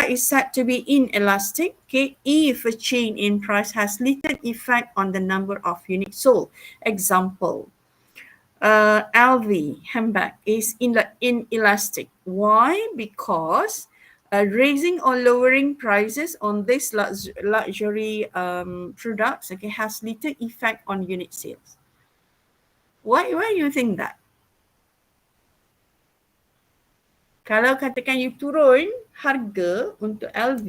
product is said to be inelastic, okay, if a change in price has little effect on the number of units sold. Example, LV handbag is inelastic. Why? Because raising or lowering prices on this luxury products, okay, has little effect on unit sales. Why do you think that? Kalau katakan you turun harga untuk LV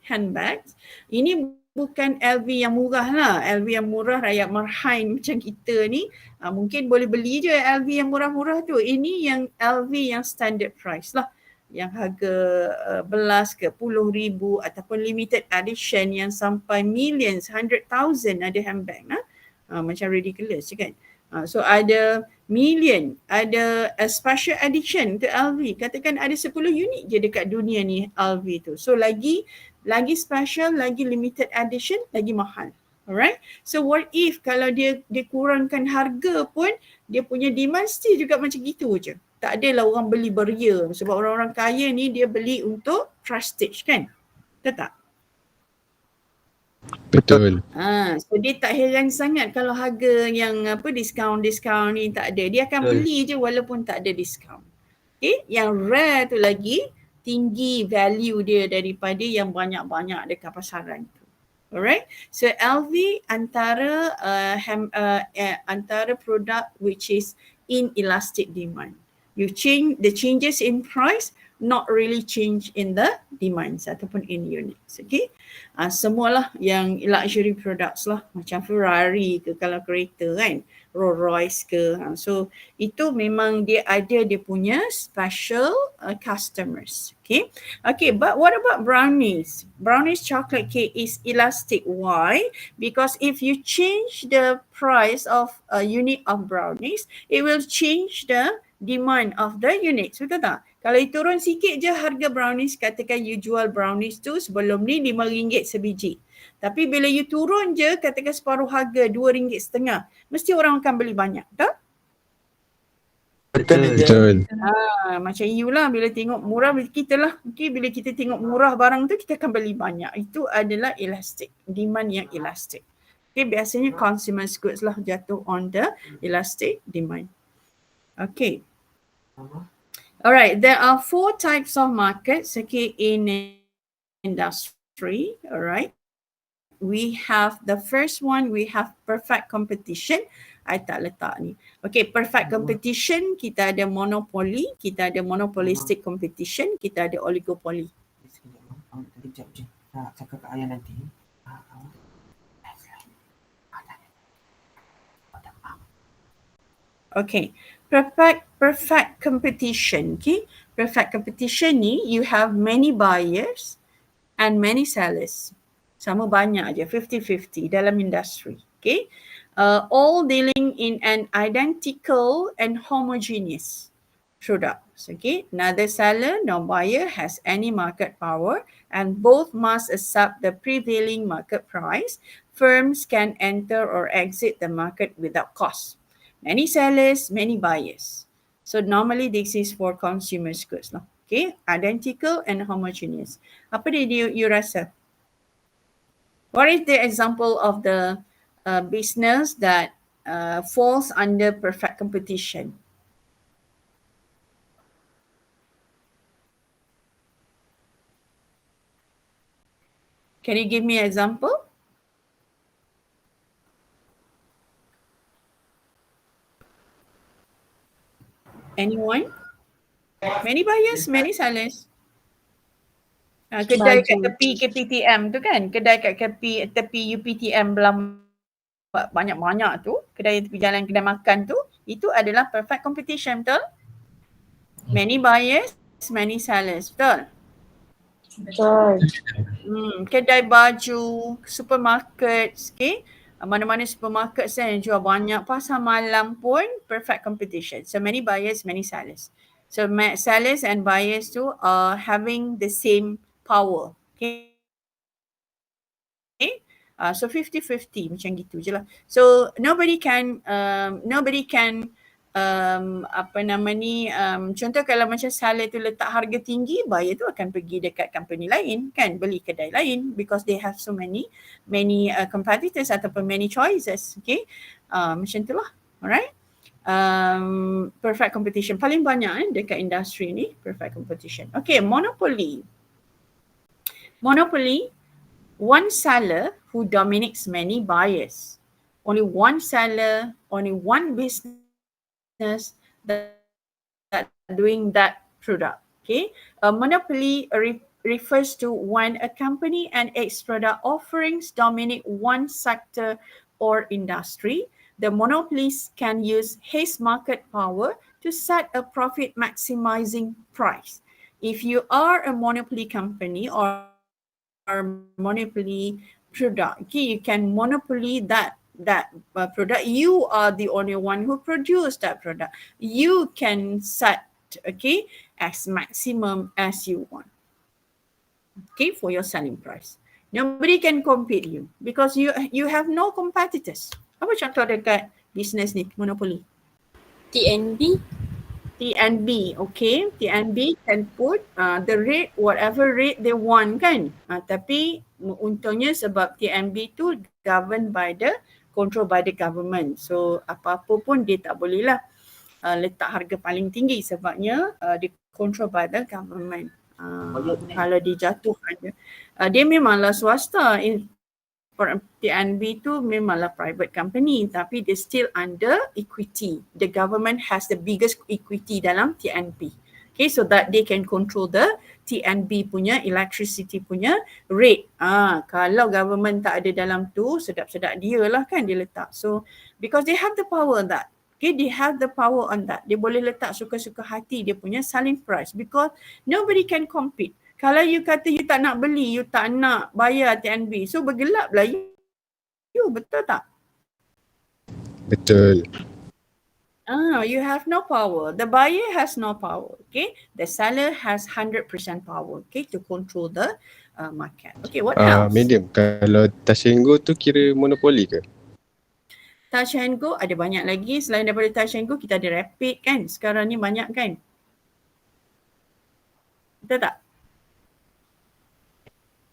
handbags, ini bukan LV yang murah lah. LV yang murah rakyat marhain macam kita ni, mungkin boleh beli je LV yang murah-murah tu. Ini yang LV yang standard price lah. Yang harga belas ke puluh ribu ataupun limited edition yang sampai millions, 100,000 ada handbag lah. Macam ridiculous kan. So ada million, ada a special edition to LV. Katakan ada 10 unit je dekat dunia ni LV tu. So lagi special, lagi limited edition, lagi mahal. Alright. So what if kalau dia kurangkan harga pun dia punya demand still juga macam gitu je. Tak adalah orang beli beria sebab orang-orang kaya ni dia beli untuk prestige kan. Betul tak? Betul. So dia tak heran sangat kalau harga yang diskaun ni tak ada. Dia akan beli je walaupun tak ada diskaun. Okay, yang rare tu lagi tinggi value dia daripada yang banyak-banyak dekat pasaran tu. Alright, so LV antara antara produk which is inelastic demand. You change the changes in price, not really change in the demands ataupun in units. Okay, semualah yang luxury products lah, macam Ferrari ke kalau kereta kan, Rolls Royce ke. So itu memang dia ada dia punya special customers. Okay, but what about brownies? Brownies chocolate cake is elastic. Why? Because if you change the price of a unit of brownies, it will change the demand of the units. Betul tak? Kalau turun sikit je harga brownies, katakan you jual brownies tu sebelum ni RM5 sebiji. Tapi bila you turun je, katakan separuh harga RM2.50, mesti orang akan beli banyak, tak? Betul. Macam you lah, bila tengok murah, kita lah. Okay, bila kita tengok murah barang tu, kita akan beli banyak. Itu adalah elastic, demand yang elastic. Okay, biasanya consumer goods lah jatuh on the elastic demand. Okay. Alright, there are 4 types of markets, okay, in industry. Alright, we have the first one, we have perfect competition. I tak letak ni. Okay, perfect competition, kita ada monopoly, kita ada monopolistic competition, kita ada oligopoly. Sekejap je, nak cakap kat ayah nanti. Okay, perfect competition. Okay, perfect competition ni you have many buyers and many sellers. Sama banyak je, 50-50 dalam industri. Okay, all dealing in an identical and homogeneous products. Okay, neither seller nor buyer has any market power and both must accept the prevailing market price. Firms can enter or exit the market without cost. Many sellers, many buyers. So normally this is for consumer goods lah. Okay, identical and homogeneous. Apa dia you rasa? What is the example of the business that falls under perfect competition? Can you give me an example? Anyone? Many buyers, many sellers. Kedai kat tepi KPTM tu kan? Kedai kat tepi UPTM Belam banyak-banyak tu, kedai tepi jalan, kedai makan tu, itu adalah perfect competition, betul? Many buyers, many sellers, betul? Betul. Kedai baju, supermarket, okay? Mana-mana supermarket yang jual banyak, pasar malam pun perfect competition. So many buyers, many sellers. So sellers and buyers tu are having the same power. Okay. So 50-50 macam gitu je lah. So nobody can contoh kalau macam seller tu letak harga tinggi, buyer tu akan pergi dekat company lain kan, beli kedai lain because they have so many competitors ataupun many choices. Okay, macam tu lah. Alright. Perfect competition paling banyak dekat industri ni, perfect competition. Okay, monopoly. Monopoly, one seller who dominates many buyers. Only one seller, only one business that doing that product. Okay, a monopoly refers to when a company and its product offerings dominate one sector or industry. The monopolist can use his market power to set a profit maximizing price. If you are a monopoly company or monopoly product, okay, you can monopoly that product. You are the only one who produce that product. You can set, okay, as maximum as you want, okay, for your selling price. Nobody can compete you because you have no competitors. Apa contoh dekat business ni, monopoly? TNB. TNB, okay. TNB can put the rate, whatever rate they want kan. Tapi untungnya sebab TNB tu governed by the, control by the government. So apa-apa pun dia tak boleh lah letak harga paling tinggi sebabnya dia control by the government. Kalau dia jatuh dia memanglah swasta. TNB tu memanglah private company tapi dia still under equity. The government has the biggest equity dalam TNB. Okay, so that they can control the TNB punya electricity punya rate. Kalau government tak ada dalam tu, sedap-sedap dia lah kan dia letak. So because they have the power on that. Okay, they have the power on that. Dia boleh letak suka-suka hati dia punya selling price because nobody can compete. Kalau you kata you tak nak beli, you tak nak bayar TNB, so bergelaplah you. Betul tak? Betul. You have no power. The buyer has no power. Okay, the seller has 100% power. Okay, to control the market. Okay, what else? Medium, kalau touch and go tu kira monopoli ke? Touch and go ada banyak lagi. Selain daripada touch and go, kita ada rapid kan. Sekarang ni banyak kan. Betul tak?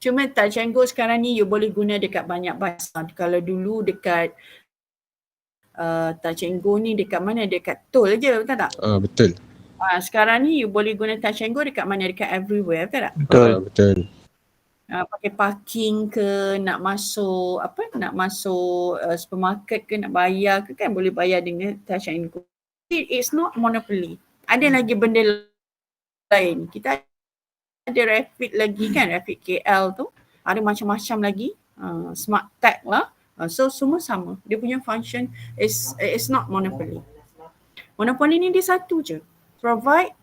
Cuma touch and go sekarang ni you boleh guna dekat banyak bazar. Kalau dulu dekat touch and go ni dekat mana? Dekat tol je, betul tak? Betul. Sekarang ni you boleh guna touch and go dekat mana? Dekat everywhere, betul tak? Betul. Pakai parking ke, nak masuk supermarket ke, nak bayar ke kan, boleh bayar dengan touch and go. It's not monopoly. Ada lagi benda lain. Kita ada rapid lagi kan, rapid KL tu. Ada macam-macam lagi. Smart tag lah. So semua sama. Dia punya function is not monopoly. Monopoly ni dia satu je. Provide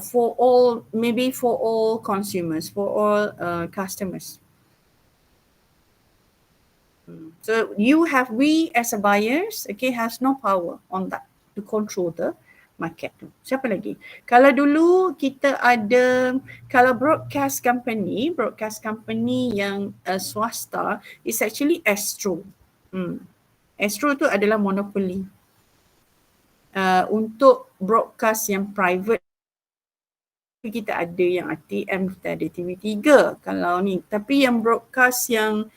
for all, maybe for all consumers, for all customers. So we as a buyers, okay, has no power on that to control the market tu. Siapa lagi? Kalau dulu kita ada, kalau broadcast company yang swasta is actually Astro. Astro tu adalah monopoly. Untuk broadcast yang private kita ada yang RTM, kita ada TV3 kalau ni. Tapi yang broadcast yang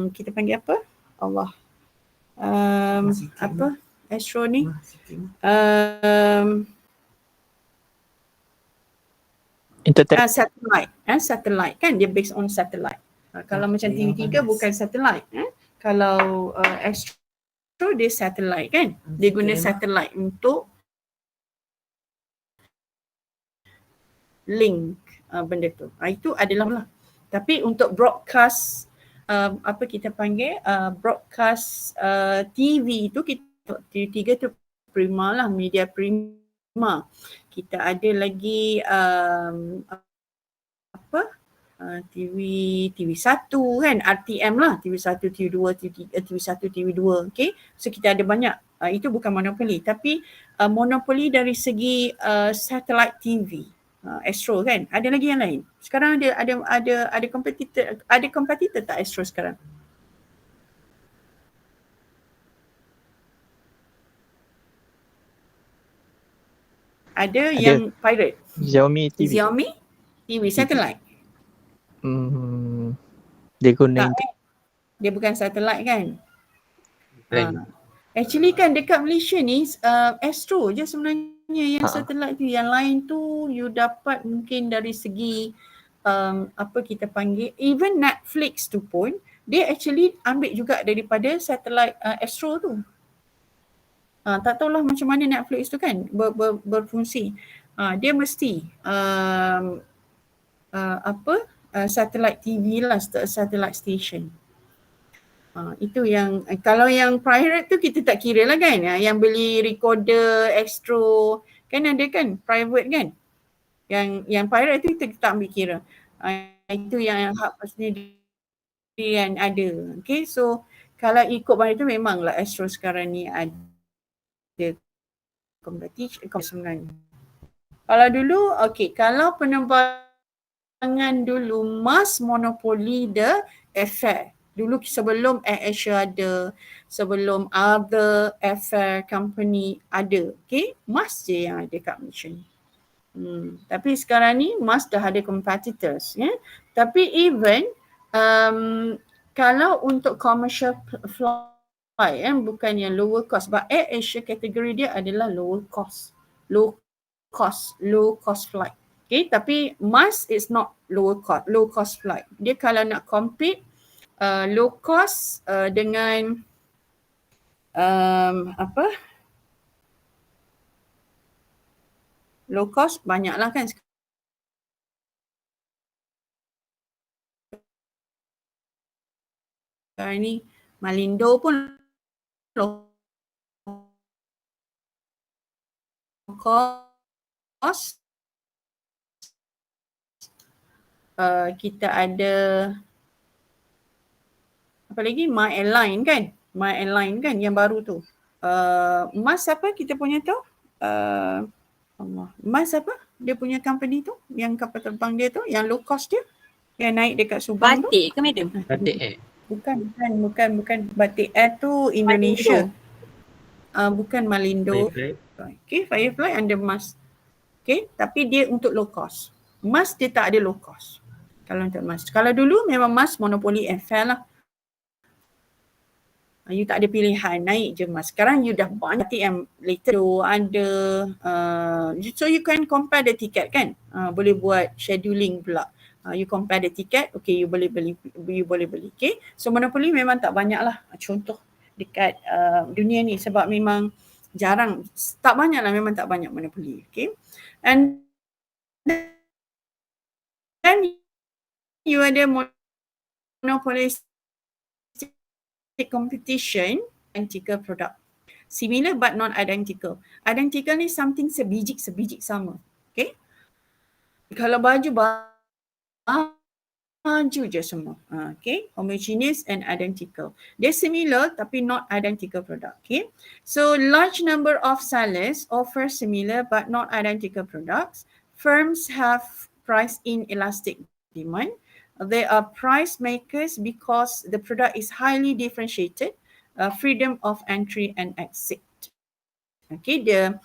kita panggil apa? Allah. Apa? Astro ni. Satellite. Satellite kan dia based on satellite. Kalau macam TV3 bukan satellite. Kalau Astro dia satellite kan. Dia guna satellite untuk link benda tu. Itu adalah lah. Tapi untuk broadcast apa kita panggil broadcast TV tu, kita TV3 tu prima lah, media prima. Kita ada lagi TV1 kan, RTM lah, TV1, TV2, TV1, TV2, okay. So kita ada banyak. Itu bukan monopoli, tapi monopoli dari segi satellite TV. Astro kan, ada lagi yang lain. Sekarang ada competitor, competitor tak Astro sekarang? Ada yang pirate. Xiaomi TV. Xiaomi TV satellite. Dia guna Tak, dia bukan satellite kan? Kan? Actually kan dekat Malaysia ni Astro je sebenarnya yang satellite tu. Yang lain tu you dapat mungkin dari segi apa kita panggil, even Netflix tu pun dia actually ambil juga daripada satellite Astro tu. Tak tahulah macam mana Netflix tu kan berfungsi. Dia mesti satellite TV lah, satellite station. Itu yang, kalau yang pirate tu kita tak kira lah kan. Yang beli recorder, Astro, kan ada kan private kan. Yang pirate tu kita tak ambil kira. Itu yang hak persendirian ada. Okay, so kalau ikut pada tu memanglah Astro sekarang ni ada competition sebenarnya. Kalau dulu, kalau penerbangan dulu Mars monopoli the airfare. Dulu sebelum Air Asia ada, sebelum other airfare company ada. Mars je yang ada kat Malaysia ni. Tapi sekarang ni Mars dah ada competitors. Tapi even kalau untuk commercial flight, bukan yang lower cost, but Air Asia kategori dia adalah lower cost, low cost flight. Tapi Mars is not low cost flight. Dia kalau nak compete low cost dengan low cost banyaklah kan. Sekarang ni Malindo pun low cost. Kita ada apa lagi? My Airline kan yang baru tu. Mas apa kita punya tu? Mas apa? Dia punya company tu, yang kapal terbang dia tu, yang low cost dia, yang naik dekat Subang tu. Batik ke madam? Batik Air. Bukan. Batik Air tu Indonesia. Bukan Malindo. Firefly under Mas. Tapi dia untuk low cost. Mas dia tak ada low cost. Kalau untuk Mas. Kalau dulu memang Mas monopoli airfare lah. You tak ada pilihan, naik je Mas. Sekarang you dah banyak yang later ada. So you can compare the ticket kan. Boleh buat scheduling pula. You compare the ticket, you boleh beli. So monopoli memang tak banyak lah. Contoh dekat dunia ni, sebab memang jarang, tak banyak lah, memang tak banyak monopoli. And then you ada monopolistic competition, identical product. Similar but not identical. Identical ni something sebiji sama. Kalau baju je semua. Homogeneous and identical. They're similar tapi not identical product. So large number of sellers offer similar but not identical products. Firms have price inelastic demand. They are price makers because the product is highly differentiated, freedom of entry and exit. The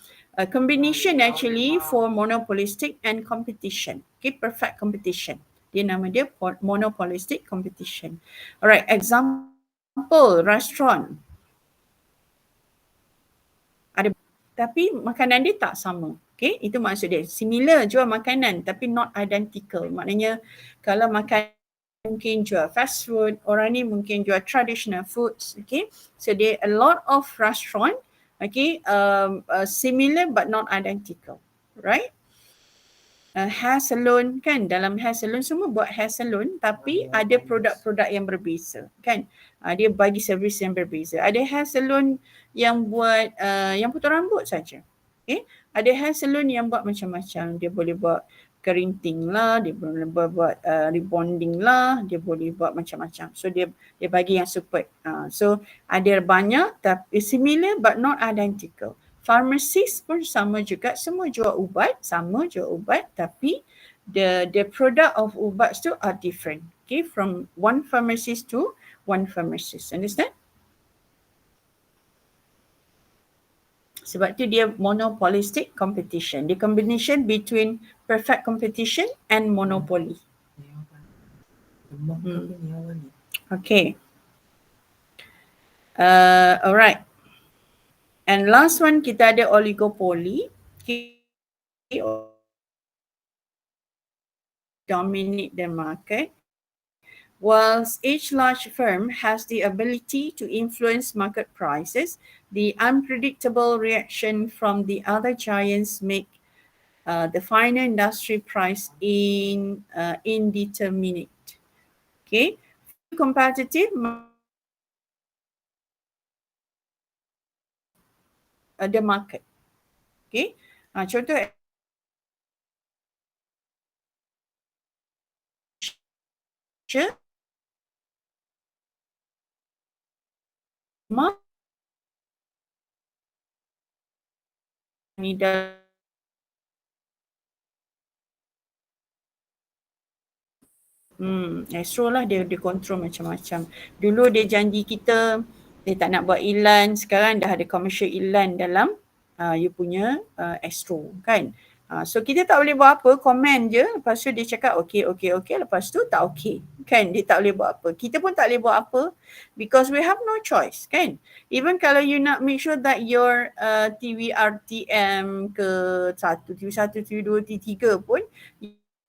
combination actually for monopolistic and competition. Perfect competition. Dia nama dia monopolistic competition. Alright, example, restaurant. Ada, tapi makanan dia tak sama. Itu maksud dia. Similar jual makanan tapi not identical. Maknanya kalau makan mungkin jual fast food, orang ni mungkin jual traditional foods. So there are a lot of restaurant, similar but not identical, right? Hair salon kan, dalam hair salon semua buat hair salon tapi ada produk-produk yang berbeza kan. Dia bagi servis yang berbeza. Ada hair salon yang buat yang potong rambut saja. Ada hair salon yang buat macam-macam. Dia boleh buat kerinting lah, dia boleh buat rebonding lah, dia boleh buat macam-macam. So dia bagi yang super. So ada banyak tapi similar but not identical. Pharmacist pun sama juga, semua jual ubat, tapi the product of ubat tu are different. From one pharmacist to one pharmacist. Understand? Sebab tu dia monopolistic competition. The combination between perfect competition and monopoly. Demam ke apa ni awal ni? Okay. Alright. And last one kita ada oligopoly. Okay. Dominate the market. Whilst each large firm has the ability to influence market prices, the unpredictable reaction from the other giants make the final industry price indeterminate. Okay, competitive the market. Okay, contoh ni dah Astro lah dia control macam-macam. Dulu dia janji kita dia tak nak buat iklan, sekarang dah ada commercial iklan dalam you punya Astro kan. So kita tak boleh buat apa, komen je, lepas tu dia cakap okay, lepas tu tak okay kan, dia tak boleh buat apa. Kita pun tak boleh buat apa because we have no choice kan. Even kalau you nak make sure that your TV RTM ke 1, TV 1, TV 2, TV 3 pun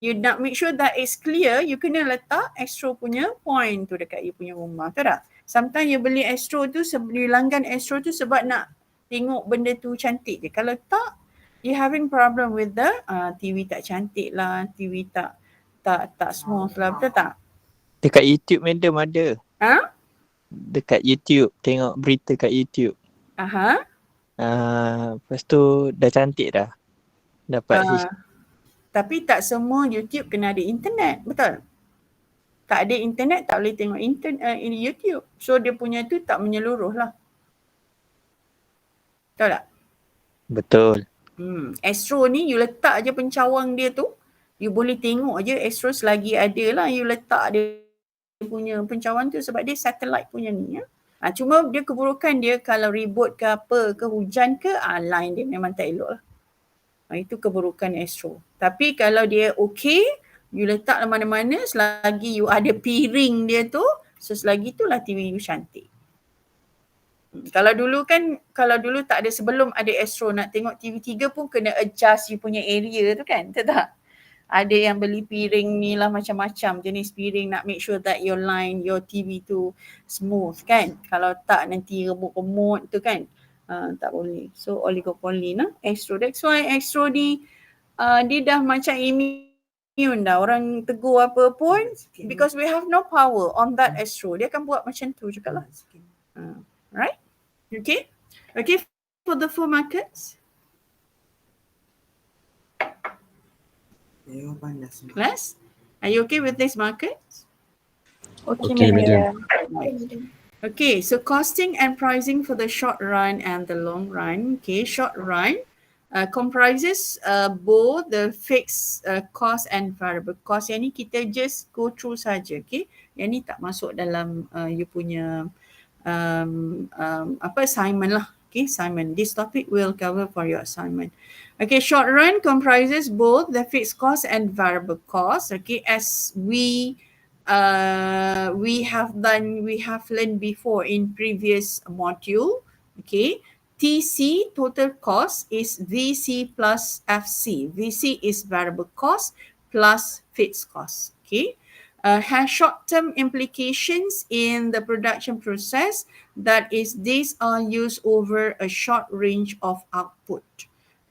you nak make sure that it's clear, you kena letak Astro punya point tu dekat you punya rumah, tahu tak? Sometimes you beli Astro tu, you langgan Astro tu sebab nak tengok benda tu cantik je. Kalau tak, you having problem with the TV tak cantik lah, TV tak smooth lah, betul tak? Dekat YouTube madam ada. Ha? Dekat YouTube, tengok berita kat YouTube. Aha. Lepas tu dah cantik dah. Dapat Tapi tak semua YouTube kena ada internet, betul? Tak ada internet, tak boleh tengok YouTube. So dia punya tu tak menyeluruh lah. Betul tak? Betul. Astro ni you letak je pencawang dia tu, you boleh tengok je Astro selagi ada lah, you letak dia punya pencawang tu sebab dia satellite punya ni ya. Cuma dia keburukan dia kalau ribut ke apa ke, hujan ke, line dia memang tak elok lah. Itu keburukan Astro. Tapi kalau dia okay, you letak mana-mana selagi you ada piring dia tu, so selagi tu lah TV you cantik. Kalau dulu tak ada, sebelum ada Astro, nak tengok TV 3 pun kena adjust you punya area tu kan, tahu tak? Ada yang beli piring ni lah macam-macam jenis piring, nak make sure that your line, your TV tu smooth kan. Kalau tak nanti remut-remut tu kan. Tak boleh. So oligopoly lah Astro. That's why Astro ni dia dah macam immune dah. Orang tegur apa pun because we have no power on that Astro. Dia akan buat macam tu juga lah. Right? Okay? Okay for the 4 markets? Class? Are you okay with these markets? Okay, madam. Okay, so costing and pricing for the short run and the long run. Okay, short run comprises both the fixed cost and variable cost. Yang ni kita just go through saja. Okay, yang ni tak masuk dalam you punya assignment lah. Okay, assignment. This topic will cover for your assignment. Okay, short run comprises both the fixed cost and variable cost. Okay, as we have learned before in previous module. Okay, TC, total cost, is VC plus FC. VC is variable cost plus fixed cost. Okay, has short-term implications in the production process. That is, these are used over a short range of output.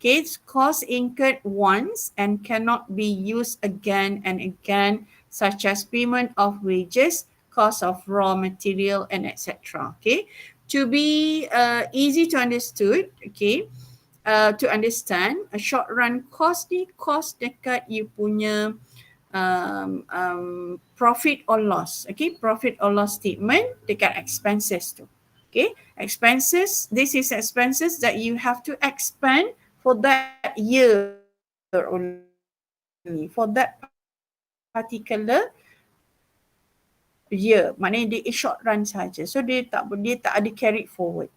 Okay, costs incurred once and cannot be used again and again, such as payment of wages, cost of raw material, and etc. Okay, to be easy to understood, okay, to understand, a short run cost ni cost dekat you punya profit or loss. Okay, profit or loss statement dekat expenses tu. Okay, expenses, this is expenses that you have to expend for that year only, for that particular year. Maknanya dia short run saja. So dia tak ada carried forward.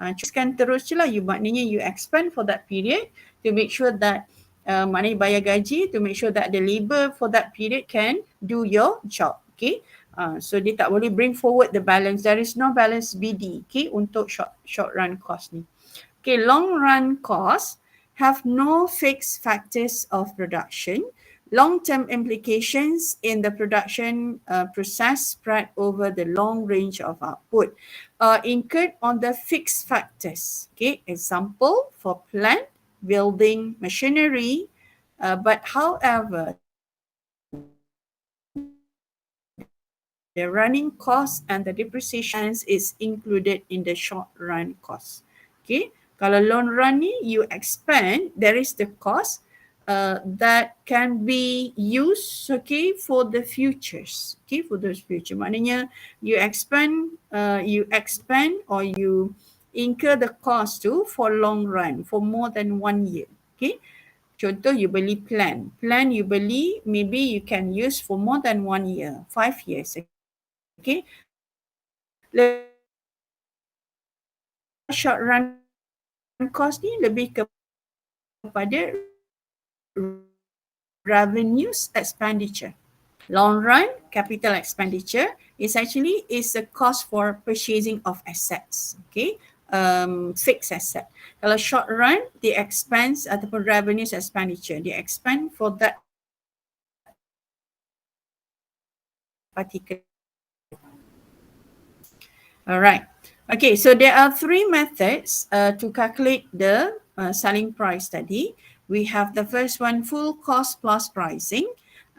Teruskan terus je lah. Maknanya you expand for that period to make sure that maknanya bayar gaji to make sure that the labour for that period can do your job. Okay. So dia tak boleh bring forward the balance. There is no balance BD, okay, untuk short run cost ni. Okay, long run costs have no fixed factors of production. Long-term implications in the production process spread over the long range of output are incurred on the fixed factors. Okay, example for plant, building, machinery, but however, the running cost and the depreciation is included in the short run cost. Okay, kalau long run ni you expand, there is the cost that can be used, okay, for the futures. Okay, for those future. Maknanya you expand or you incur the cost tu for long run, for more than 1 year. Okay. Contoh you beli plan you beli, maybe you can use for more than 1 year, 5 years. Okay. Short run cost ni lebih kepada revenues expenditure. Long run capital expenditure is a cost for purchasing of assets. Okay. Fixed asset. Kalau short run, the expense ataupun revenues expenditure, they expend for that particular. Alright. Okay, so there are 3 methods to calculate the selling price tadi. We have the first one, full cost plus pricing,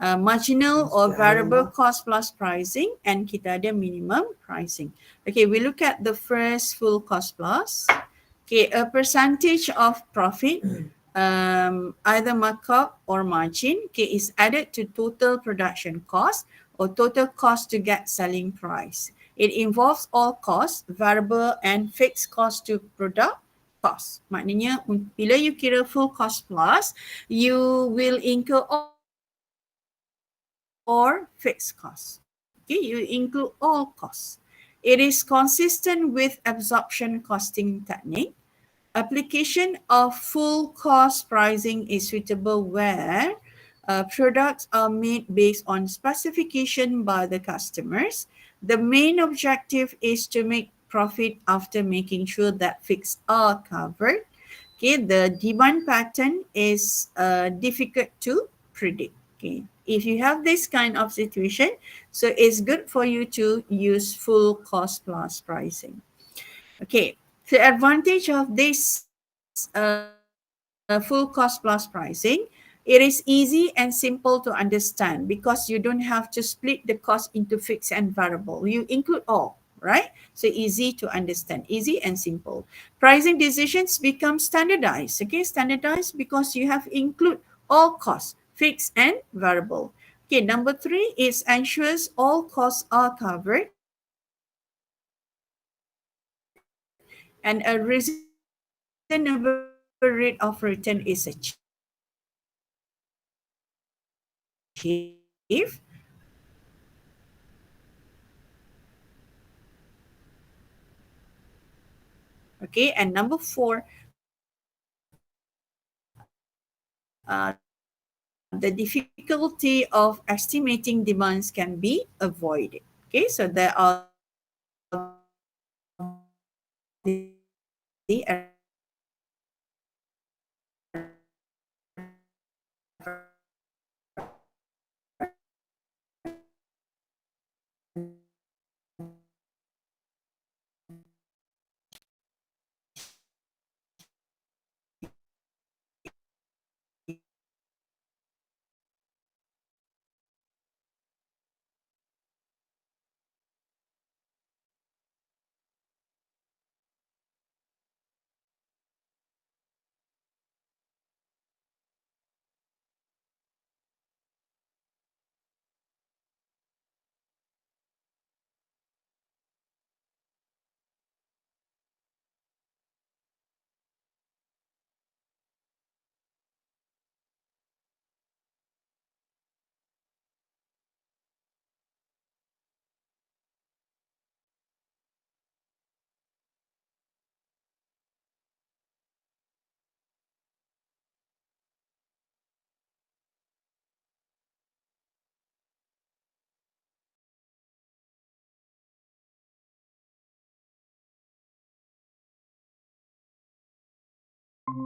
marginal or variable cost plus pricing, and kita ada minimum pricing. Okay, we look at the first full cost plus. Okay, a percentage of profit, either markup or margin, okay, is added to total production cost or total cost to get selling price. It involves all costs, variable and fixed cost to product cost. Maknanya bila you kira full cost plus, you will incur all or fixed costs. Okay, you include all costs. It is consistent with absorption costing technique. Application of full cost pricing is suitable where products are made based on specification by the customers. The main objective is to make profit after making sure that fixed are covered. Okay, the demand pattern is difficult to predict. Okay, if you have this kind of situation, so it's good for you to use full cost plus pricing. Okay, the advantage of this full cost plus pricing, it is easy and simple to understand because you don't have to split the cost into fixed and variable. You include all, right? So easy to understand, easy and simple. Pricing decisions become standardized, okay? Standardized because you have include all costs, fixed and variable. Okay, number 3 is ensures all costs are covered and a reasonable rate of return is achieved. Okay, and number 4, the difficulty of estimating demands can be avoided. Okay, so there are the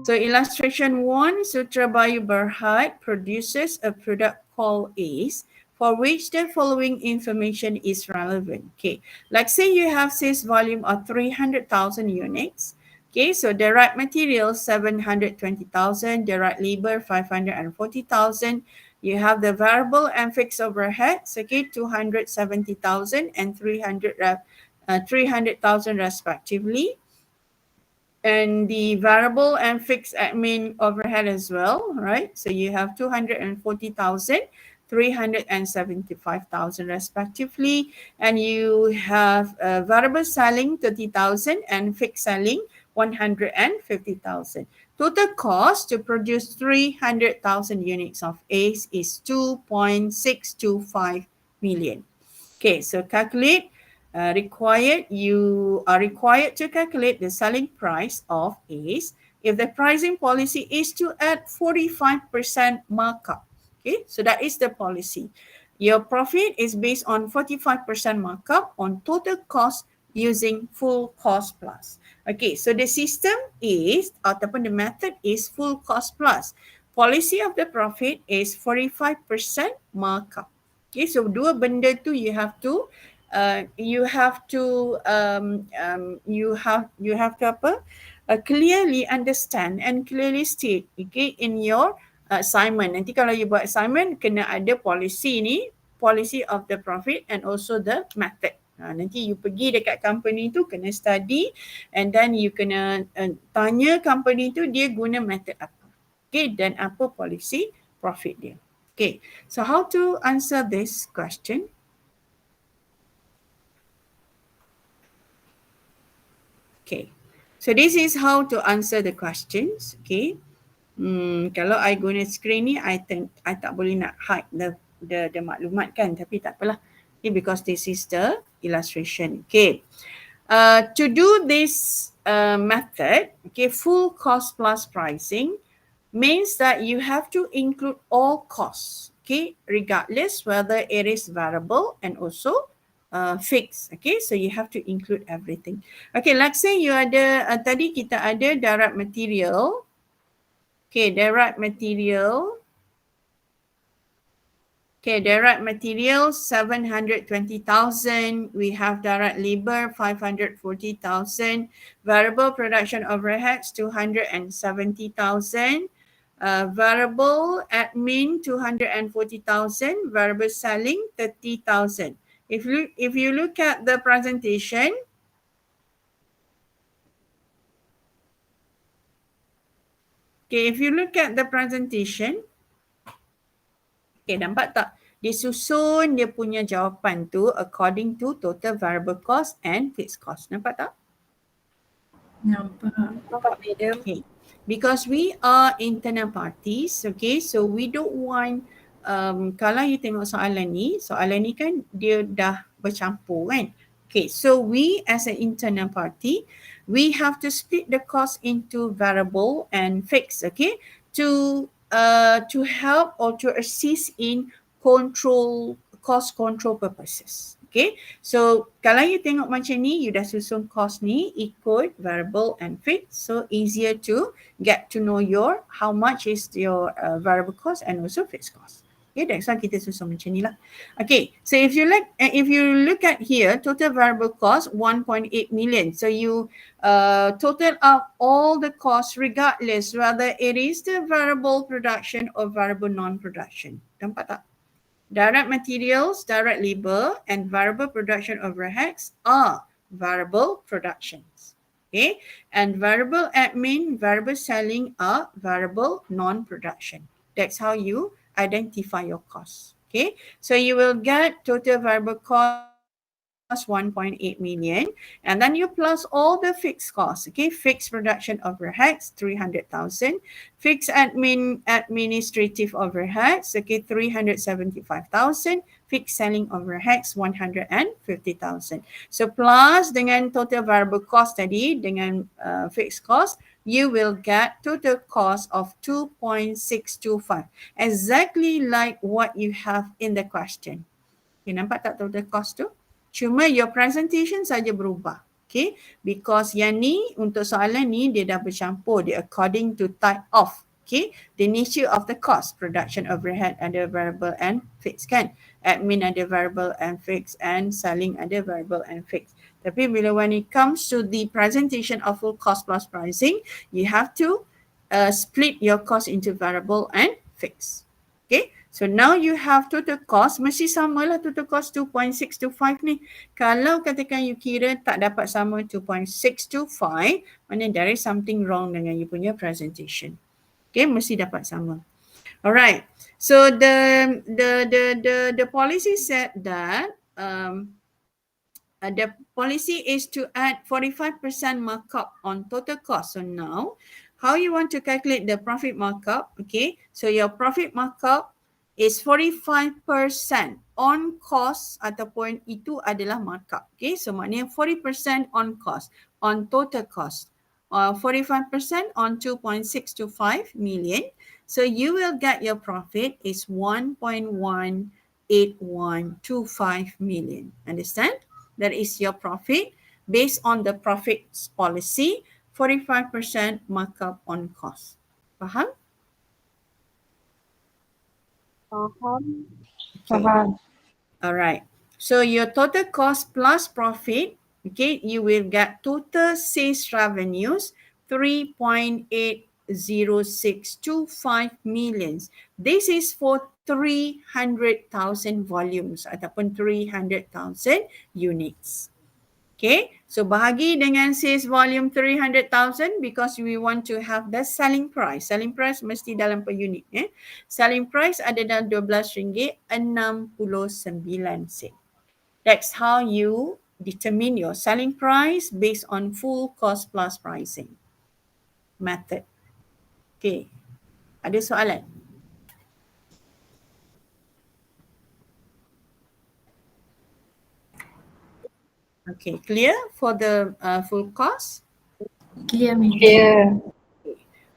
So illustration 1, Sutra Bayu Berhad produces a product called ACE for which the following information is relevant. Okay, like say you have sales volume of 300,000 units. Okay, so direct materials 720,000, direct labor 540,000. You have the variable and fixed overheads, okay, 270,000 and 300,000 respectively. And the variable and fixed admin overhead as well, right? So you have 240,000, 375,000 respectively, and you have variable selling 30,000 and fixed selling 150,000. Total cost to produce 300,000 units of ACE is 2.625 million. Okay, so calculate. You are required to calculate the selling price of ACE if the pricing policy is to add 45% markup. Okay, so that is the policy. Your profit is based on 45% markup on total cost using full cost plus. Okay, so the system is, ataupun the method is full cost plus. Policy of the profit is 45% markup. Okay, so dua benda tu you have to clearly understand and clearly state, okay, in your assignment. Nanti kalau you buat assignment kena ada policy ni, policy of the profit and also the method. Nanti you pergi dekat company tu kena study and then you kena tanya company tu dia guna method apa, okay, dan apa policy profit dia. Okay, so how to answer this question? Okay, so this is how to answer the questions. Okay, kalau I guna screen ni, I tak boleh nak hide the maklumat kan, tapi tak apalah. Okay, because this is the illustration. Okay, to do this method, okay, full cost plus pricing means that you have to include all costs. Okay, regardless whether it is variable and also fixed. Okay, so you have to include everything. Okay, let's say you ada, tadi kita ada direct material. Okay, direct material. Okay, direct material 720,000. We have direct labor 540,000. Variable production overheads 270,000. Variable admin 240,000. Variable selling 30,000. If you look at the presentation, okay, if you look at the presentation, okay, nampak tak? Dia susun dia punya jawapan tu according to total variable cost and fixed cost. Nampak tak? Nampak. Nampak, madam. Okay. Because we are internal parties, okay, so we don't want, kalau you tengok soalan ni kan dia dah bercampur kan. Okay, so we as an internal party, we have to split the cost into variable and fixed, okay, to help or to assist in cost control purposes. Okay, so kalau you tengok macam ni, you dah susun cost ni ikut variable and fixed, so easier to get to know how much is your variable cost and also fixed cost. Okay, that's why kita susun macam ni lah. Okay, so if you look at here, total variable cost 1.8 million. So you total up all the costs regardless whether it is the variable production or variable non-production. Nampak tak? Direct materials, direct labor, and variable production overheads are variable productions. Okay, and variable admin, variable selling are variable non-production. That's how you identify your costs. Okay, so you will get total variable cost 1.8 million, and then you plus all the fixed costs. Okay, fixed production overheads 300,000, fixed administrative overheads, okay, 375,000, fixed selling overheads 150,000. So plus dengan total variable cost tadi dengan fixed cost, you will get total cost of 2.625, exactly like what you have in the question. Okay, nampak tak total cost tu? Cuma your presentation saja berubah. Okay, because yang ni untuk soalan ni dia dah bercampur, dia according to type of, okay, the nature of the cost. Production overhead ada variable and fixed kan, admin ada variable and fixed, and selling ada variable and fixed. Tapi bila when it comes to the presentation of full cost plus pricing, you have to split your cost into variable and fixed. Okay, so now you have total cost, mesti samalah total cost 2.625 ni. Kalau katakan you kira tak dapat sama 2.625, mana there is something wrong dengan you punya presentation. Okay, mesti dapat sama. Alright, so the policy said that the policy is to add 45% markup on total cost. So now, how you want to calculate the profit markup? Okay, so your profit markup is 45% on cost ataupun itu adalah markup. Okay, so maknanya 40% on cost, on total cost. 45% on 2.625 million. So you will get your profit is 1.18125 million. Understand? That is your profit based on the profits policy, 45% markup on cost. Faham? Faham. Okay. Alright. So your total cost plus profit, okay, you will get total sales revenues 3.80625 millions. This is for 300,000 volumes ataupun 300,000 units. Okay, so bahagi dengan sales volume 300,000 because we want to have the selling price. Selling price mesti dalam per unit. Selling price ada dalam RM12.69. That's how you determine your selling price based on full cost plus pricing method. Okay, ada soalan? Okay, clear for the full cost? Clear, Clear.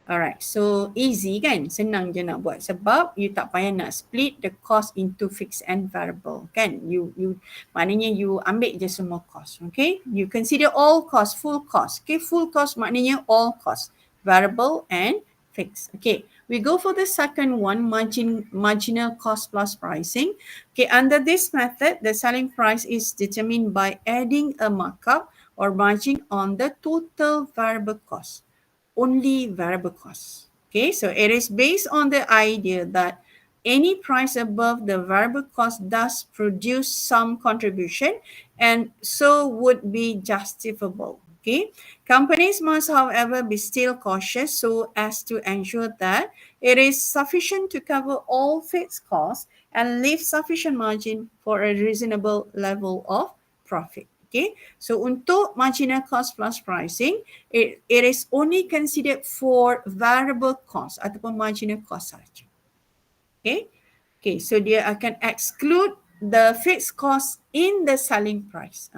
Alright, so easy kan? Senang je nak buat sebab you tak payah nak split the cost into fixed and variable kan? You maknanya you ambil je semua cost, okay? You consider all cost, full cost. Okay, full cost maknanya all cost, variable and fixed. Okay, we go for the second one, marginal cost plus pricing. Okay, under this method, the selling price is determined by adding a markup or margin on the total variable cost. Only variable cost. Okay, so it is based on the idea that any price above the variable cost does produce some contribution and so would be justifiable. Okay, companies must, however, be still cautious so as to ensure that it is sufficient to cover all fixed costs and leave sufficient margin for a reasonable level of profit. Okay, so untuk marginal cost plus pricing, it is only considered for variable cost ataupun marginal cost saja. Okay, okay, so dia akan exclude the fixed cost in the selling price.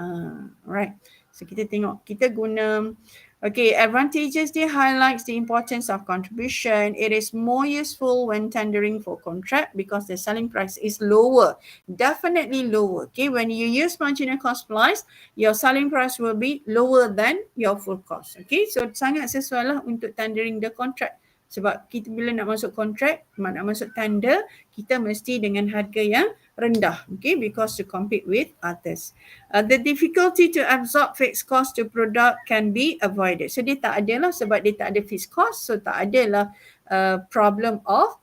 Right. So kita tengok, kita guna, okay, advantages dia highlights the importance of contribution. It is more useful when tendering for contract because the selling price is lower, definitely lower. Okay, when you use marginal cost plus, your selling price will be lower than your full cost. Okay, so sangat sesuai lah untuk tendering the contract. Sebab kita bila nak masuk kontrak, nak masuk tender, kita mesti dengan harga yang rendah, okay, because to compete with others. The difficulty to absorb fixed cost to product can be avoided. So dia tak ada lah sebab dia tak ada fixed cost, so tak ada lah problem of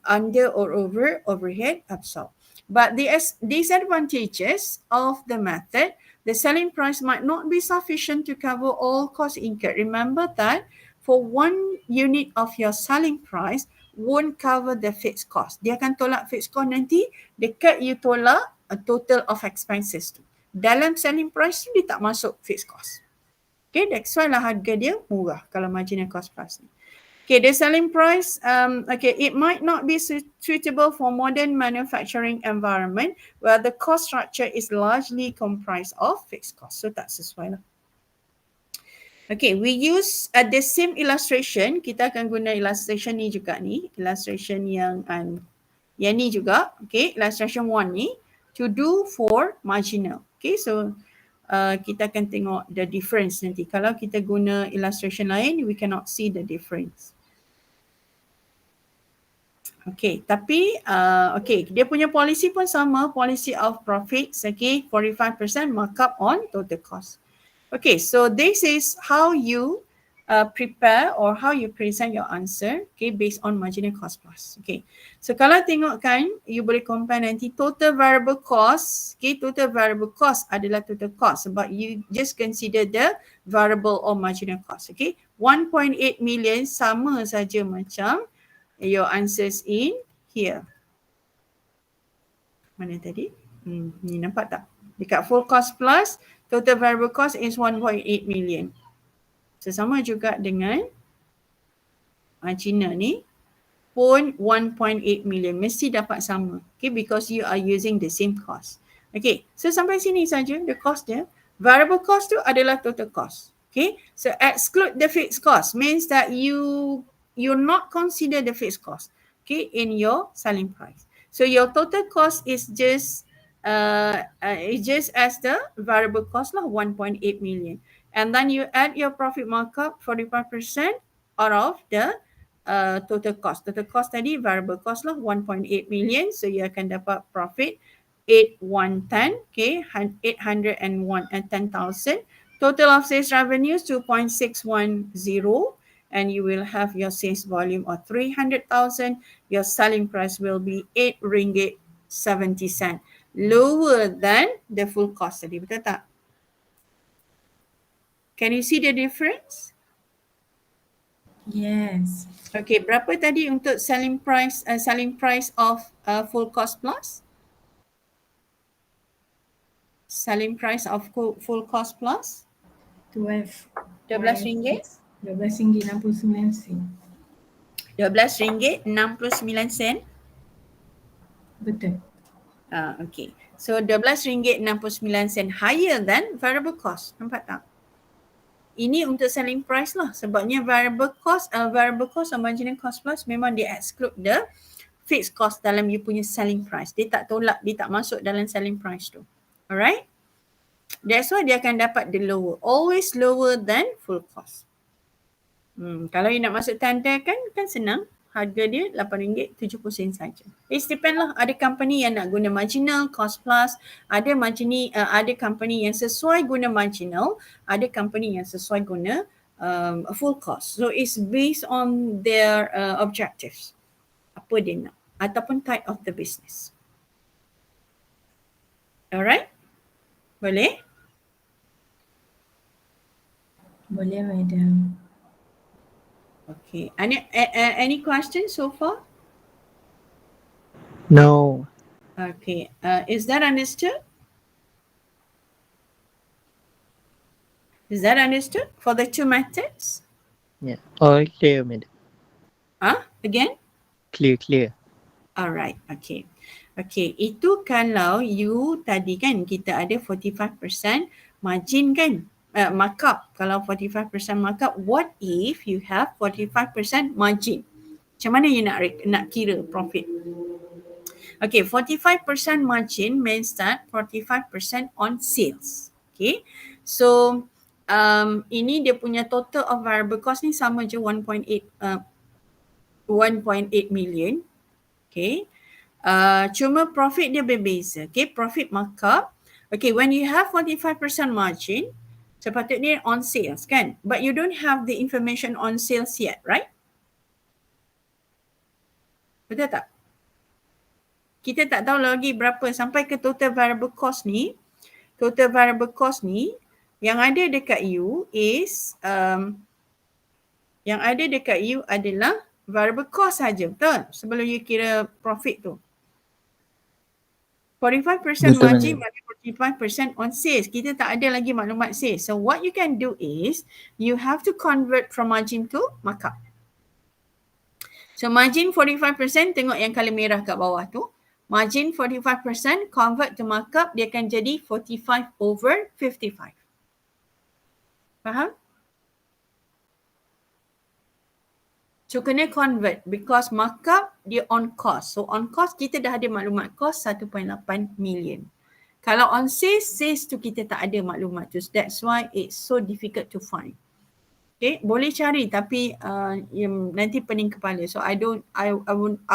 under or over overhead absorb. But the disadvantages of the method, the selling price might not be sufficient to cover all costs incurred. Remember that for one unit of your selling price won't cover the fixed cost. Dia akan tolak fixed cost nanti dekat you tolak a total of expenses tu. Dalam selling price tu dia tak masuk fixed cost. Okay, that's why lah harga dia murah kalau marginal cost plus ni. Okay, the selling price, okay, it might not be suitable for modern manufacturing environment where the cost structure is largely comprised of fixed cost. So tak sesuai lah. Okay, we use the same illustration. Kita akan guna illustration ni juga ni. Illustration yang ni juga. Okay, illustration 1 ni. To do for marginal. Okay, so kita akan tengok the difference nanti. Kalau kita guna illustration lain, we cannot see the difference. Okay, tapi okay, dia punya policy pun sama, policy of profits, okay, 45% markup on total cost. Okay, so this is how you prepare or how you present your answer, okay, based on marginal cost plus. Okay, so kalau tengokkan, you boleh compare nanti total variable cost, okay, total variable cost adalah total cost sebab you just consider the variable or marginal cost, okay. 1.8 million sama saja macam your answers in here. Mana tadi? Ni nampak tak? Dekat full cost plus, total variable cost is 1.8 million. So sama juga dengan Cina ni pun 1.8 million. Mesti dapat sama. Okay, because you are using the same cost. Okay, so sampai sini saja the cost dia. Variable cost tu adalah total cost. Okay, so exclude the fixed cost means that you not consider the fixed cost, okay, in your selling price. So your total cost is just as the variable cost lah, 1.8 million. And then you add your profit markup 45% out of the total cost. Total cost tadi variable cost lah 1.8 million. So you akan dapat profit 810, okay, 810,000. Total of sales revenues 2.610, and you will have your sales volume of 300,000. Your selling price will be 8 ringgit 70 sen. Lower than the full cost tadi, betul tak? Can you see the difference? Yes. Okay, berapa tadi untuk selling price of full cost plus? Selling price of full cost plus? 12. RM12. RM12.69. RM12.69. Betul. Okay. So RM12.69 higher than variable cost. Nampak tak? Ini untuk selling price lah. Sebabnya variable cost or marginal cost plus memang dia exclude the fixed cost dalam you punya selling price. Dia tak tolak, dia tak masuk dalam selling price tu. Alright? That's why dia akan dapat the lower. Always lower than full cost. Kalau you nak masuk tanda kan senang. Harga dia RM8.70 saja. It depend lah. Ada company yang nak guna marginal, cost plus. Ada company yang sesuai guna marginal. Ada company yang sesuai guna full cost. So it's based on their objectives. Apa dia nak. Ataupun type of the business. Alright? Boleh? Boleh, madam. Okay. Any questions so far? No. Okay. Is that understood? Is that understood for the two methods? Yeah. All clear, madam. Again? Clear. Alright. Okay. Okay. Itu kalau you tadi kan kita ada 45% margin kan? Markup. Kalau 45% markup, what if you have 45% margin? Macam mana you nak kira profit? Okay, 45% margin means that 45% on sales. Okay, so ini dia punya total of variable cost ni sama je 1.8 million. Okay, cuma profit dia berbeza. Okay, profit markup. Okay, when you have 45% margin, sepatutnya on sales kan? But you don't have the information on sales yet, right? Betul tak? Kita tak tahu lagi berapa sampai ke total variable cost ni. Total variable cost ni yang ada dekat you is adalah variable cost saja, betul? Sebelum you kira profit tu. 45% margin, 45% on sales. Kita tak ada lagi maklumat sales. So what you can do is you have to convert from margin to markup. So margin 45%, tengok yang color merah kat bawah tu. Margin 45% convert to markup, dia akan jadi 45/55. Faham? So kena convert because markup dia on cost. So on cost kita dah ada maklumat cost 1.8 million. Kalau on sales tu kita tak ada maklumat tu. That's why it's so difficult to find. Okay, boleh cari tapi nanti pening kepala. So I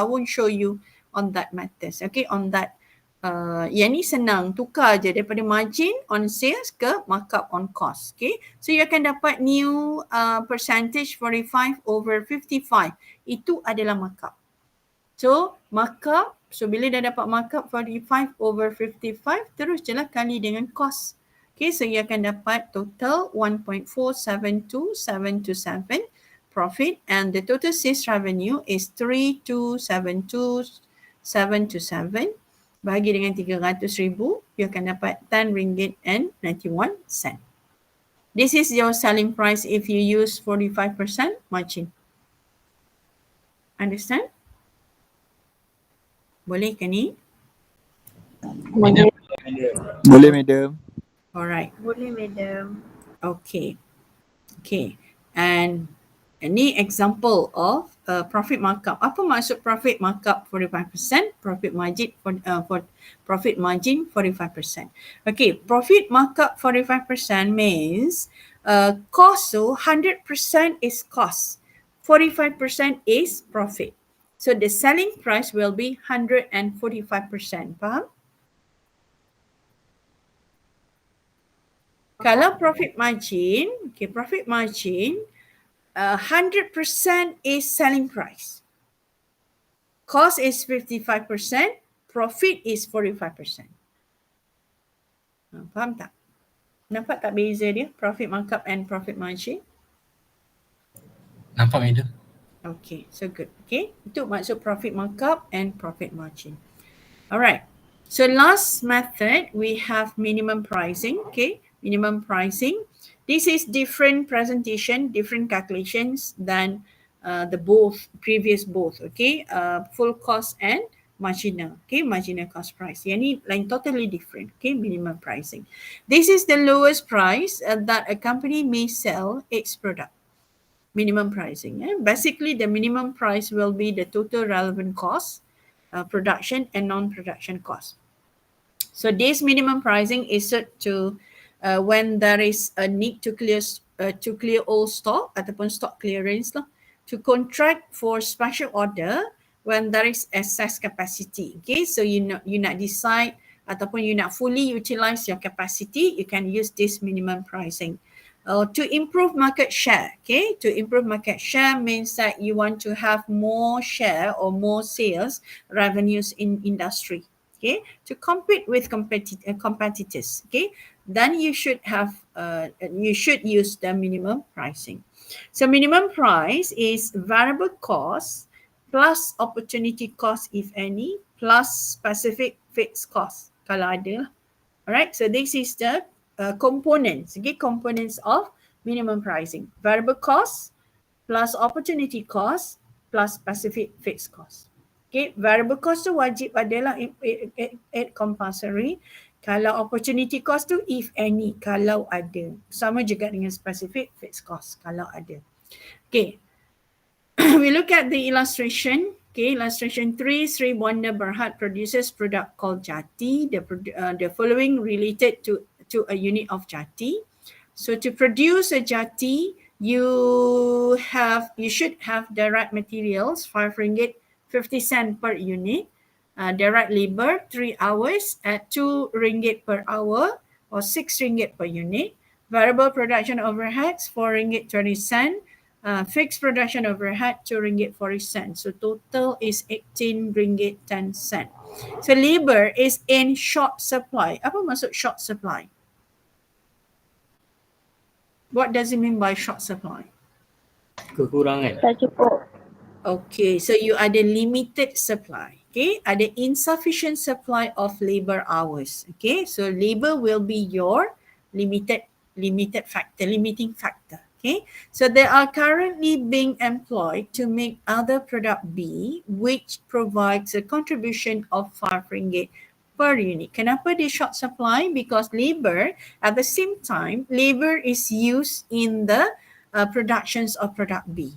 won't show you on that matters. Okay, on that. Yang ni senang, tukar je daripada margin on sales ke markup on cost. Okay, so you akan dapat new percentage 45 over 55. Itu adalah markup. So markup, so bila dah dapat markup 45 over 55, terus je lah kali dengan cost. Okay, so you akan dapat total 1.472727 profit and the total sales revenue is 3272727. Bahagi dengan 300,000, you akan dapat RM10.91. This is your selling price if you use 45% margin. Understand? Boleh ke ni? Boleh, madam. Alright. Boleh, madam. Okay. Okay. And ini example of profit markup. Apa maksud profit markup 45%? Profit margin for profit margin 45%. Okay, profit markup 45% means cost so 100% is cost. 45% is profit. So the selling price will be 145%. Faham? Kalau profit margin, okay, profit margin 100% is selling price. Cost is 55%, profit is 45%. Faham tak? Nampak tak beza dia? Profit markup and profit margin? Nampak, madam. Okay, so good. Okay, itu maksud profit markup and profit margin. Alright, so last method we have minimum pricing. Okay, minimum pricing. This is different presentation, different calculations than the previous both. Okay, full cost and marginal. Okay, marginal cost price. Yang ni lain totally different. Okay, minimum pricing. This is the lowest price that a company may sell its product. Minimum pricing. Basically, the minimum price will be the total relevant cost, production and non-production cost. So this minimum pricing is set to when there is a need to clear all stock ataupun stock clearance lah, to contract for special order when there is excess capacity. Okay, so you nak decide ataupun you nak fully utilize your capacity, you can use this minimum pricing. To improve market share, okay, to improve market share means that you want to have more share or more sales revenues in industry. Okay, to compete with competitors, okay, then you should use the minimum pricing. So minimum price is variable cost plus opportunity cost if any plus specific fixed cost kalau ada lah. Alright, so this is the components, okay, components of minimum pricing. Variable cost plus opportunity cost plus specific fixed cost. Okay, variable cost tu wajib adalah it compulsory. Kalau opportunity cost tu if any, kalau ada. Sama juga dengan specific fixed cost kalau ada. Okay, we look at the illustration. Okay, illustration 3, Sri Wanda Berhad produces product called Jati. The following related to a unit of Jati. So to produce a Jati, you should have direct materials, RM5.50 per unit. Direct labor, 3 hours at RM2 per hour or RM6 per unit. Variable production overheads, RM4.20. Fixed production overhead, RM2.40. So total is RM18.10. So labor is in short supply. Apa maksud short supply? What does it mean by short supply? Kekurangan. Tak cukup. Okay, so you ada limited supply. Okay, ada insufficient supply of labor hours. Okay, so labor will be your limiting factor. Okay, so they are currently being employed to make other product B, which provides a contribution of RM5 per unit. Kenapa dia short supply? Because labor, at the same time, labor is used in the productions of product B.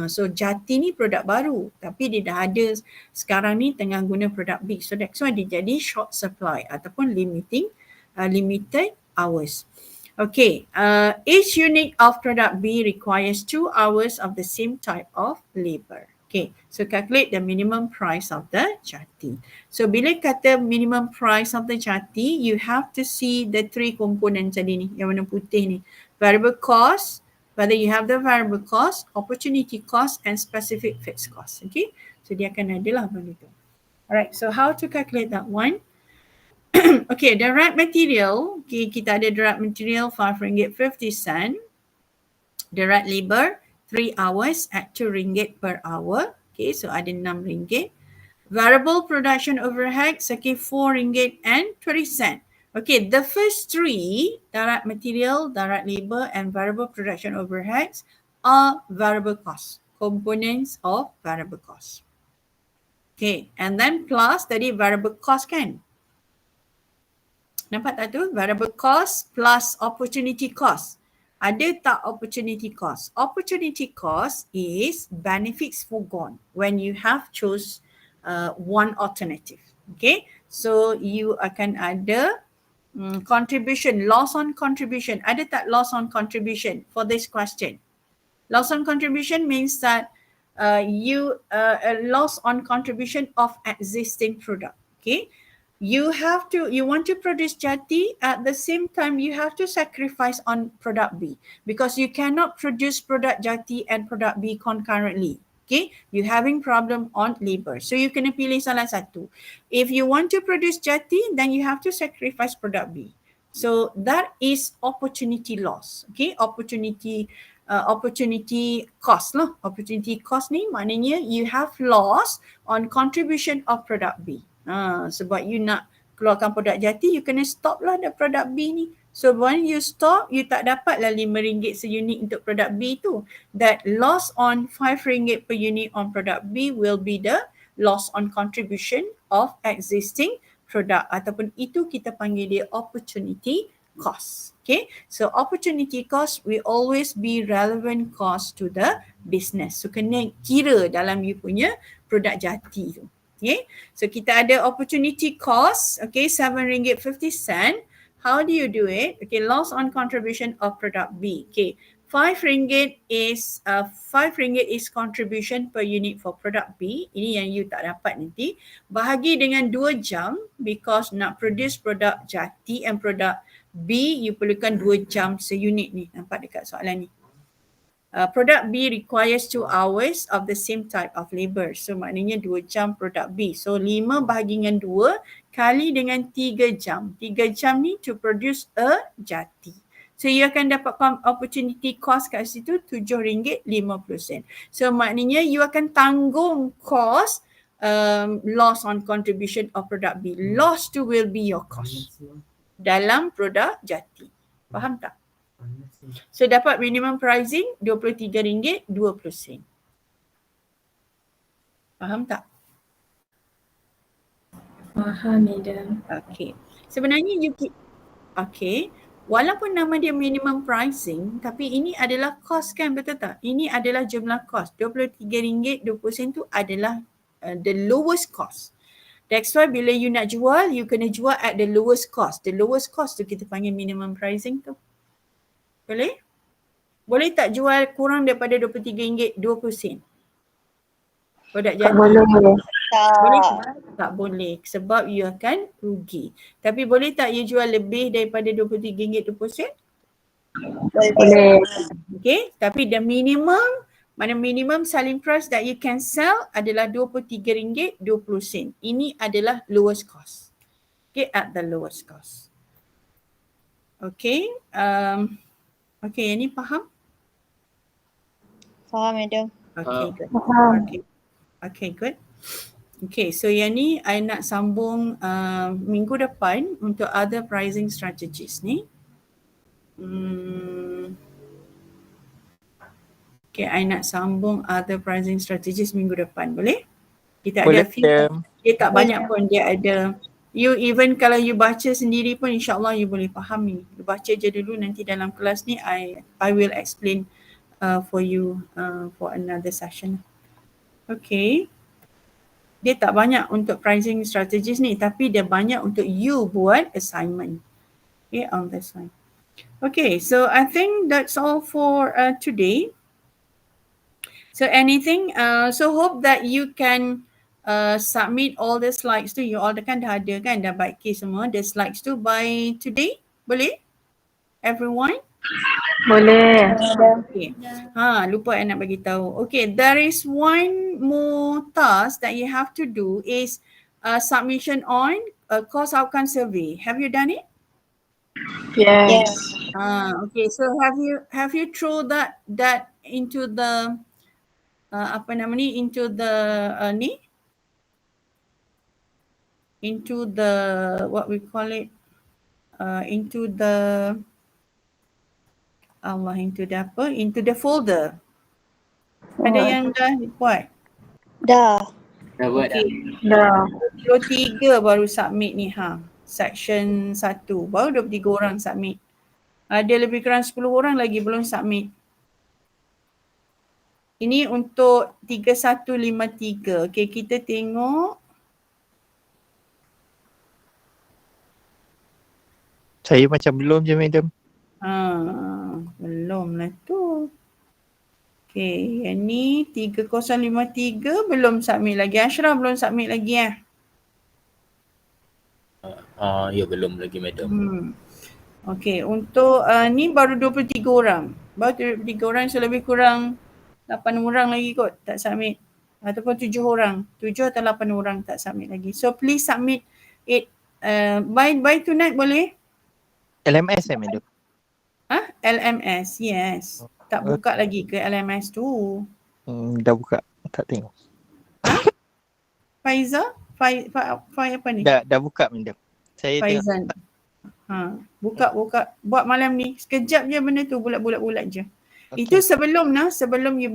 So Jati ni produk baru tapi dia dah ada sekarang ni tengah guna produk B. So that's why dia jadi short supply ataupun limited hours. Okay, each unit of product B requires 2 hours of the same type of labor. Okay, so calculate the minimum price of the Jati. So bila kata minimum price of the Jati, you have to see the 3 components tadi ni, yang warna putih ni. Variable cost, whether you have the variable cost, opportunity cost and specific fixed cost. Okay, so dia akan adalah benda tu. Alright, so how to calculate that one? Okay, direct material, okay, kita ada direct material RM5.50. Direct labor 3 hours at RM2 per hour. Okay, so ada RM6. Variable production overhead, okay, RM4.20. Okay, the first 3, direct material, direct labor and variable production overheads are variable costs, components of variable cost. Okay, and then plus tadi variable cost kan? Nampak tak tu? Variable cost plus opportunity cost. Ada tak opportunity cost? Opportunity cost is benefits foregone when you have chose one alternative. Okay, so you akan ada contribution, loss on contribution. Ada tak loss on contribution for this question? Loss on contribution means that you loss on contribution of existing product. Okay, you want to produce Jati, at the same time you have to sacrifice on product B because you cannot produce product Jati and product B concurrently. Okay, you having problem on labor, so you kena pilih salah satu. If you want to produce Jati, then you have to sacrifice product B. So that is opportunity loss. Okay, opportunity cost lah. Opportunity cost ni maknanya you have loss on contribution of product B. Sebab you nak keluarkan produk Jati, you kena stop lah the produk B ni. So when you stop, you tak dapat lah RM5 seunit untuk produk B tu. That loss on RM5 per unit on product B will be the loss on contribution of existing product, ataupun itu kita panggil dia opportunity cost. Okay, so opportunity cost will always be relevant cost to the business. So kena kira dalam you punya produk Jati tu. Okay, so kita ada opportunity cost, okay, RM7.50. How do you do it? Okay, loss on contribution of product B. Okay, RM5 is contribution per unit for product B. Ini yang you tak dapat nanti. Bahagi dengan 2 jam because nak produce produk Jati and produk B, you perlukan 2 jam seunit ni. Nampak dekat soalan ni. Product B requires 2 hours of the same type of labor. So maknanya 2 jam product B. So 5 bahagi dengan 2 kali dengan 3 jam. 3 jam ni to produce a Jati. So you akan dapat opportunity cost kat situ RM7.50. So maknanya you akan tanggung cost loss on contribution of product B. Loss tu will be your cost dalam produk Jati. Faham tak? So dapat minimum pricing RM23.20. Faham tak? Faham, madam. Okay. Sebenarnya okay. Walaupun nama dia minimum pricing, tapi ini adalah cost kan, betul tak? Ini adalah jumlah cost. RM23.20 tu adalah the lowest cost. That's why bila you nak jual, you kena jual at the lowest cost. The lowest cost tu kita panggil minimum pricing tu. Boleh? Boleh tak jual kurang daripada RM23.20? Produk Jati. Boleh. Boleh tak? Tak boleh sebab you akan rugi. Tapi boleh tak you jual lebih daripada RM23.20? Boleh. Okay, tapi the minimum selling price that you can sell adalah RM23.20. Ini adalah lowest cost. Okay, at the lowest cost. Okay, okay, yang ni faham? Faham, madam. Okay, good. Faham. Okay, good. Okay, so yang ni I nak sambung minggu depan untuk other pricing strategies ni. Okay, I nak sambung other pricing strategies minggu depan. Boleh? Kita Boleh, ada few. Dia tak banyak pun, dia ada. You even kalau you baca sendiri pun insyaAllah you boleh faham ni. You baca je dulu, nanti dalam kelas ni I will explain for you for another session. Okay. Dia tak banyak untuk pricing strategies ni, tapi dia banyak untuk you buat assignment. Okay, on this one. Okay, so I think that's all for today. So anything, so hope that you can submit all the slides to you all. Kan dah ada kan, dah baik semua the slides tu by today, boleh? Everyone? Boleh. Okay. Lupa I nak bagi tahu. Okay, there is one more task that you have to do is submission on a course outcome survey. Have you done it? Yes. Okay. So have you throw that into the into the into the what we call it into the into the folder. Ada yang dah buat? Dah. Dah buat dah. Dah. 23 baru submit ni section 1 baru 23 orang submit. Ada lebih kurang 10 orang lagi belum submit. Ini untuk 3153. Okay, kita tengok. Saya macam belum je madam. Belum lah tu. Okay, yang ni 3053 belum submit lagi. Ashraf belum submit lagi Ya belum lagi madam. Okay, untuk ni baru 23 orang. Baru 23 orang, so lebih kurang 8 orang lagi kot tak submit. Ataupun 7 orang. 7 atau 8 orang tak submit lagi. So please submit it by tonight boleh? LMS madam. LMS, yes. Tak buka lagi ke LMS tu? Dah buka, tak tengok. Faiza? Fai apa ni? Dah buka madam. Saya Faizan. tengok. Buka. Buat malam ni. Sekejap je benda tu, bulat-bulat je. Okay. Itu sebelum you